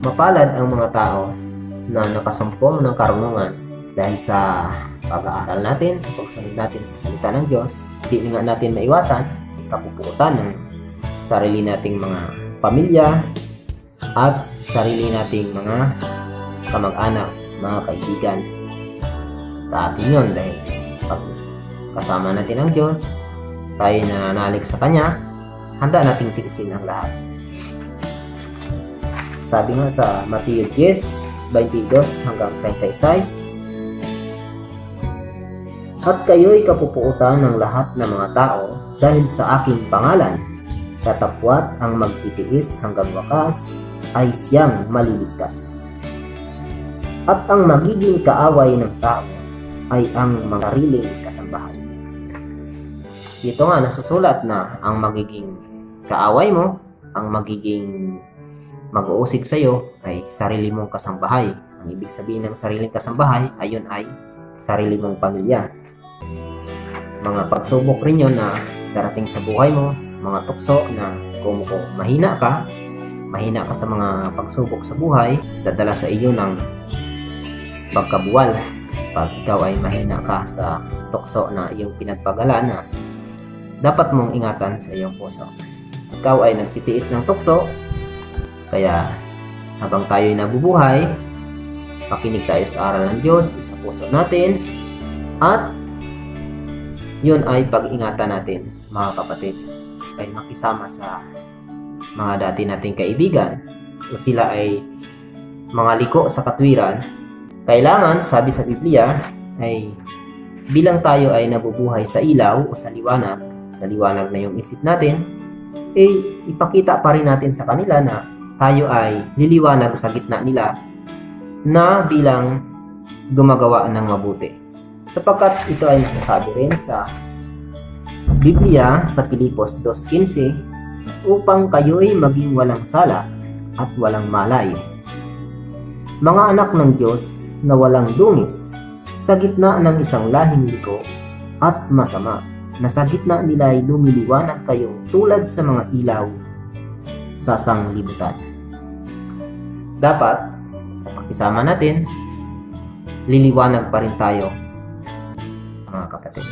Mapalad ang mga tao na nakasumpong ng karunungan dahil sa pag-aaral natin, sa pagsunod natin sa salita ng Diyos. Hindi nga natin maiwasan kapupuutan ng sarili nating mga pamilya at sarili nating mga kamag-anak, mga kaibigan. Sa atin yun dahil pag kasama natin ang Diyos, tayo nananalig sa Kanya, handa nating tiisin ang lahat. Sabi nga sa Mateo 10:22 hanggang 36, "At kayo'y kapupuutan ng lahat ng mga tao dahil sa aking pangalan. Katapwat ang magtitiis hanggang wakas ay siyang maliligtas. At ang magiging kaaway ng tao ay ang mga sariling kasambahay." Dito nga nasusulat na ang magiging kaaway mo, ang magiging mag-uusig sa iyo ay sarili mong kasambahay. Ang ibig sabihin ng sariling kasambahay, ayon ay sarili mong pamilya. Mga pagsubok rin yun na darating sa buhay mo, mga tukso na kung mahina ka sa mga pagsubok sa buhay, dadala sa iyo ng pagkabuwal. Pag ikaw ay mahina ka sa tukso na iyong pinagpagalan na dapat mong ingatan sa iyong puso. Ikaw ay nagtitiis ng tukso, kaya habang tayo'y nabubuhay, makinig tayo sa aral ng Diyos, sa puso natin, at yun ay pag-ingatan natin, mga kapatid. Ay makisama sa mga dati nating kaibigan o sila ay mga liko sa katwiran. Kailangan, sabi sa Biblia, ay bilang tayo ay nabubuhay sa ilaw o sa liwanag na yung isip natin, ipakita pa rin natin sa kanila na tayo ay liliwanag sa gitna nila na bilang gumagawa ng mabuti. Sapagkat ito ay nasasabi rin sa Biblia sa Filipos 2:15, upang kayo'y maging walang sala at walang malay, mga anak ng Diyos na walang dungis sa gitna ng isang lahing liko at masama, na sa gitna nila ay lumiliwanag kayong tulad sa mga ilaw sa sanglibutan. Dapat sa pakisama natin, liliwanag pa rin tayo, mga kapatid.